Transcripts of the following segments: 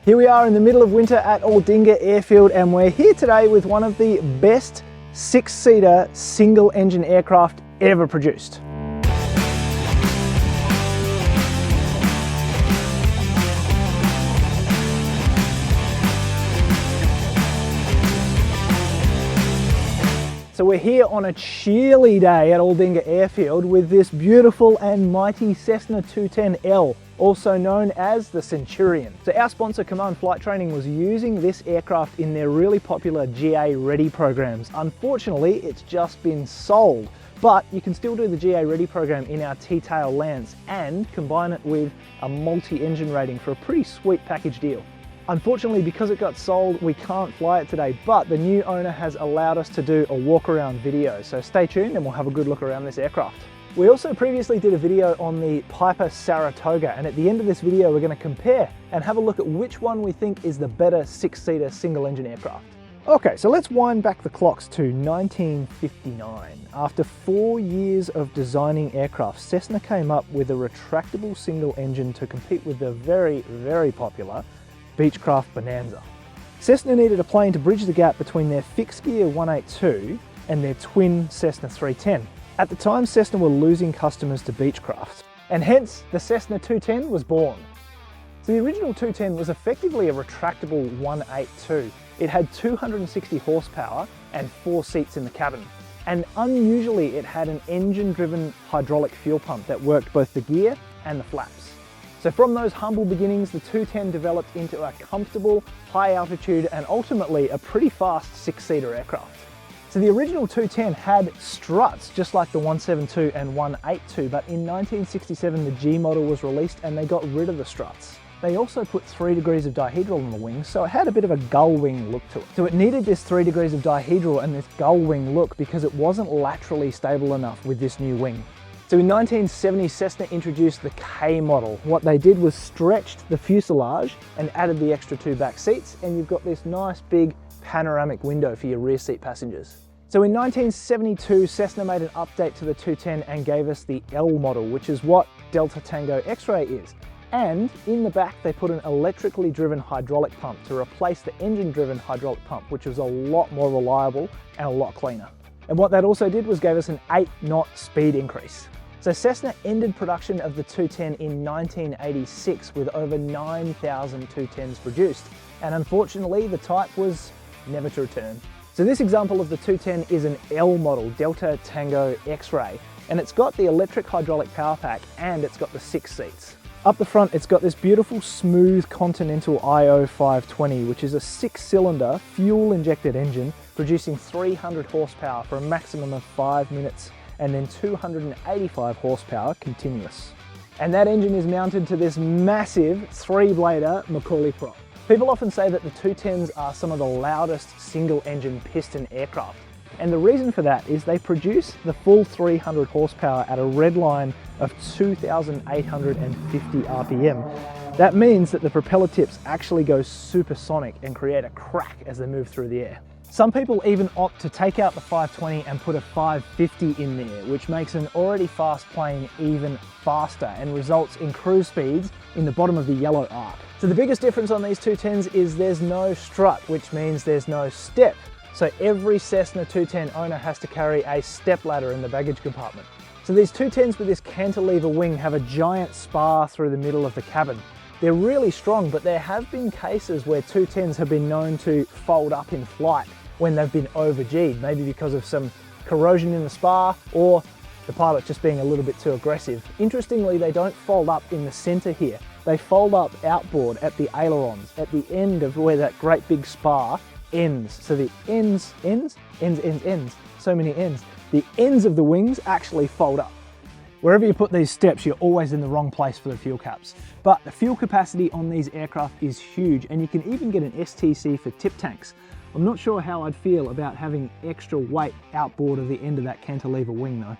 Here we are in the middle of winter at Aldinga Airfield, and we're here today with one of the best six-seater single-engine aircraft ever produced. So we're here on a chilly day at Aldinga Airfield with this beautiful and mighty Cessna 210L, also known as the Centurion. So our sponsor Command Flight Training was using this aircraft in their really popular GA Ready programs. Unfortunately, it's just been sold, but you can still do the GA Ready program in our T-tail Lance and combine it with a multi-engine rating for a pretty sweet package deal. Unfortunately, because it got sold, we can't fly it today, but the new owner has allowed us to do a walk-around video. So stay tuned and we'll have a good look around this aircraft. We also previously did a video on the Piper Saratoga, and at the end of this video, we're going to compare and have a look at which one we think is the better six-seater single-engine aircraft. Okay, so let's wind back the clocks to 1959. After 4 years of designing aircraft, Cessna came up with a retractable single engine to compete with the very, very popular Beechcraft Bonanza. Cessna needed a plane to bridge the gap between their fixed gear 182 and their twin Cessna 310. At the time, Cessna were losing customers to Beechcraft, and hence the Cessna 210 was born. So the original 210 was effectively a retractable 182. It had 260 horsepower and 4 seats in the cabin. And unusually, it had an engine-driven hydraulic fuel pump that worked both the gear and the flaps. So from those humble beginnings, the 210 developed into a comfortable, high altitude, and ultimately a pretty fast six-seater aircraft. So the original 210 had struts just like the 172 and 182, but in 1967 the G model was released and they got rid of the struts. They also put 3 degrees of dihedral on the wings, so it had a bit of a gull wing look to it. So it needed this 3 degrees of dihedral and this gull wing look because it wasn't laterally stable enough with this new wing. So in 1970, Cessna introduced the K model. What they did was stretched the fuselage and added the extra 2 back seats, and you've got this nice big panoramic window for your rear seat passengers. So in 1972, Cessna made an update to the 210 and gave us the L model, which is what Delta Tango X-Ray is. And in the back, they put an electrically driven hydraulic pump to replace the engine-driven hydraulic pump, which was a lot more reliable and a lot cleaner. And what that also did was gave us an 8-knot speed increase. So Cessna ended production of the 210 in 1986 with over 9,000 210s produced. And unfortunately, the type was never to return. So this example of the 210 is an L model, Delta Tango X-Ray, and it's got the electric hydraulic power pack and it's got the 6 seats. Up the front, it's got this beautiful smooth Continental IO 520, which is a 6-cylinder fuel-injected engine producing 300 horsepower for a maximum of 5 minutes, and then 285 horsepower continuous. And that engine is mounted to this massive 3-blader Macaulay prop. People often say that the 210s are some of the loudest single-engine piston aircraft. And the reason for that is they produce the full 300 horsepower at a red line of 2,850 RPM. That means that the propeller tips actually go supersonic and create a crack as they move through the air. Some people even opt to take out the 520 and put a 550 in there, which makes an already fast plane even faster and results in cruise speeds in the bottom of the yellow arc. So the biggest difference on these 210s is there's no strut, which means there's no step. So every Cessna 210 owner has to carry a step ladder in the baggage compartment. So these 210s with this cantilever wing have a giant spar through the middle of the cabin. They're really strong, but there have been cases where 210s have been known to fold up in flight when they've been over-G'd, maybe because of some corrosion in the spar or the pilot just being a little bit too aggressive. Interestingly, they don't fold up in the center here. They fold up outboard at the ailerons, at the end of where that great big spar ends. So the ends, so many ends. The ends of the wings actually fold up. Wherever you put these steps, you're always in the wrong place for the fuel caps. But the fuel capacity on these aircraft is huge, and you can even get an STC for tip tanks. I'm not sure how I'd feel about having extra weight outboard of the end of that cantilever wing though.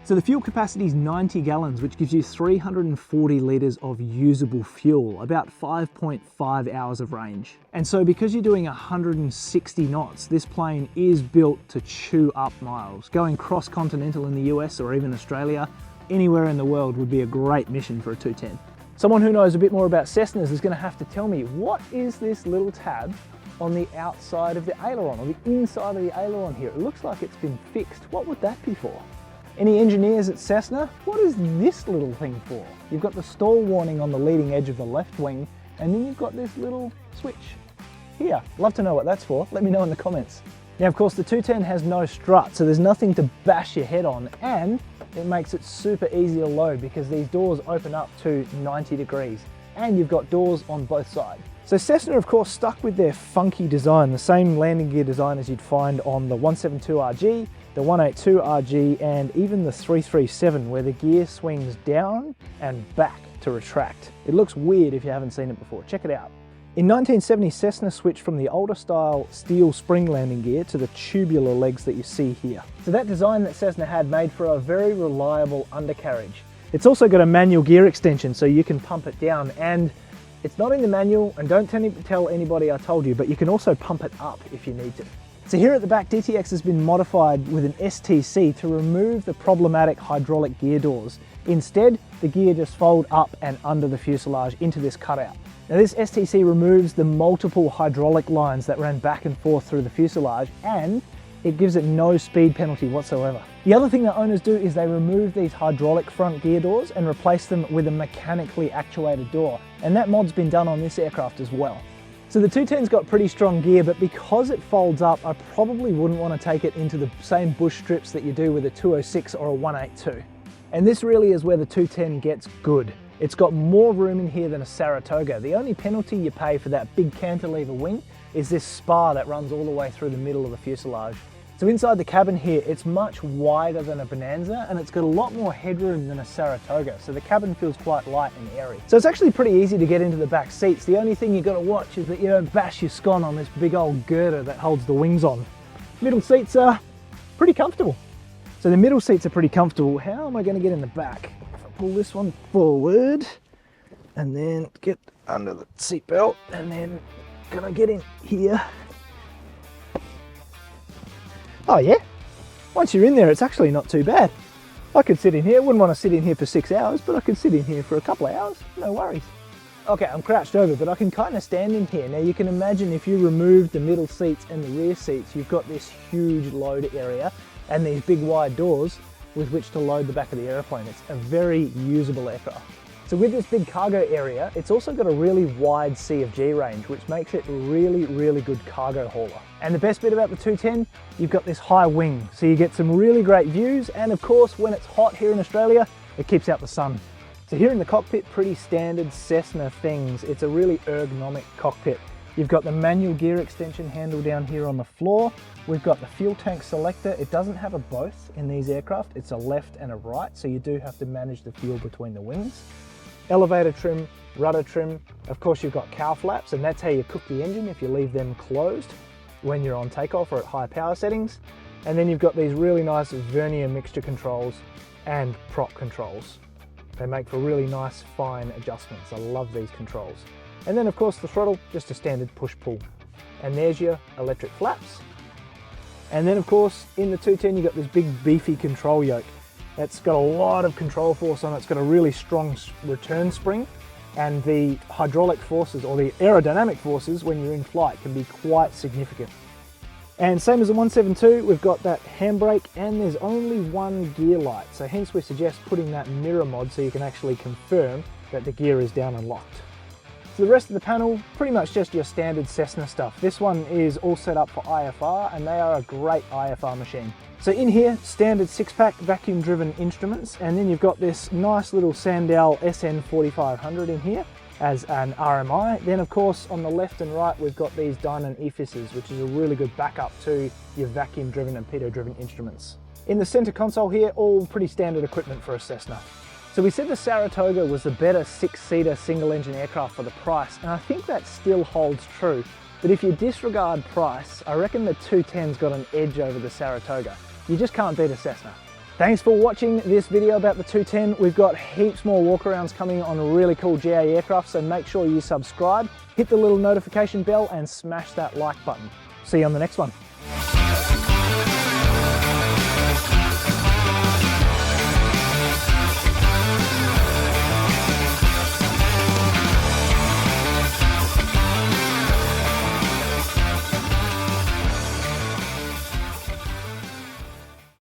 So the fuel capacity is 90 gallons, which gives you 340 litres of usable fuel, about 5.5 hours of range. And so because you're doing 160 knots, this plane is built to chew up miles. Going cross-continental in the US or even Australia, anywhere in the world would be a great mission for a 210. Someone who knows a bit more about Cessnas is going to have to tell me, what is this little tab on the outside of the aileron, or the inside of the aileron here? It looks like it's been fixed. What would that be for? Any engineers at Cessna? What is this little thing for? You've got the stall warning on the leading edge of the left wing, and then you've got this little switch here. Love to know what that's for. Let me know in the comments. Now, of course, the 210 has no strut, so there's nothing to bash your head on, and it makes it super easy to load because these doors open up to 90 degrees, and you've got doors on both sides. So Cessna, of course, stuck with their funky design, the same landing gear design as you'd find on the 172RG, the 182RG, and even the 337, where the gear swings down and back to retract. It looks weird if you haven't seen it before. Check it out. In 1970, Cessna switched from the older style steel spring landing gear to the tubular legs that you see here. So that design that Cessna had made for a very reliable undercarriage. It's also got a manual gear extension, so you can pump it down, and it's not in the manual, and don't tell anybody I told you, but you can also pump it up if you need to. So here at the back, DTX has been modified with an STC to remove the problematic hydraulic gear doors. Instead, the gear just fold up and under the fuselage into this cutout. Now this STC removes the multiple hydraulic lines that ran back and forth through the fuselage, and it gives it no speed penalty whatsoever. The other thing that owners do is they remove these hydraulic front gear doors and replace them with a mechanically actuated door, and that mod's been done on this aircraft as well. So the 210's got pretty strong gear, but because it folds up, I probably wouldn't want to take it into the same bush strips that you do with a 206 or a 182. And this really is where the 210 gets good. It's got more room in here than a Saratoga. The only penalty you pay for that big cantilever wing is this spar that runs all the way through the middle of the fuselage. So inside the cabin here, it's much wider than a Bonanza, and it's got a lot more headroom than a Saratoga, so the cabin feels quite light and airy. So it's actually pretty easy to get into the back seats. The only thing you've got to watch is that you don't bash your scon on this big old girder that holds the wings on. Middle seats are pretty comfortable. So the middle seats are pretty comfortable. How am I going to get in the back? If I pull this one forward, and then get under the seat belt, and then gonna get in here. Oh yeah, once you're in there, it's actually not too bad. I could sit in here, wouldn't want to sit in here for 6 hours, but I could sit in here for a couple of hours, no worries. Okay, I'm crouched over, but I can kind of stand in here. Now you can imagine if you remove the middle seats and the rear seats, you've got this huge load area and these big wide doors with which to load the back of the airplane. It's a very usable aircraft. So with this big cargo area, it's also got a really wide CFG range, which makes it a really good cargo hauler. And the best bit about the 210, you've got this high wing, so you get some really great views, and of course, when it's hot here in Australia, it keeps out the sun. So here in the cockpit, pretty standard Cessna things. It's a really ergonomic cockpit. You've got the manual gear extension handle down here on the floor. We've got the fuel tank selector. It doesn't have a both in these aircraft. It's a left and a right, so you do have to manage the fuel between the wings. Elevator trim, rudder trim. Of course, you've got cowl flaps, and that's how you cook the engine if you leave them closed when you're on takeoff or at high power settings. And then you've got these really nice vernier mixture controls and prop controls. They make for really nice fine adjustments. I love these controls. And then of course the throttle, just a standard push-pull. And there's your electric flaps. And then of course in the 210 you've got this big beefy control yoke. It's got a lot of control force on it. It's got a really strong return spring, and the hydraulic forces or the aerodynamic forces when you're in flight can be quite significant. And same as the 172, we've got that handbrake, and there's only one gear light. So hence we suggest putting that mirror mod so you can actually confirm that the gear is down and locked. So the rest of the panel, pretty much just your standard Cessna stuff. This one is all set up for IFR, and they are a great IFR machine. So in here, standard 6-pack vacuum driven instruments, and then you've got this nice little Sandow SN4500 in here as an RMI. Then of course on the left and right we've got these Dynon EFISs, which is a really good backup to your vacuum driven and pitot driven instruments. In the center console here, all pretty standard equipment for a Cessna. So we said the Saratoga was the better 6-seater single engine aircraft for the price, and I think that still holds true. But if you disregard price, I reckon the 210's got an edge over the Saratoga. You just can't beat a Cessna. Thanks for watching this video about the 210. We've got heaps more walkarounds coming on really cool GA aircraft, so make sure you subscribe, hit the little notification bell, and smash that like button. See you on the next one.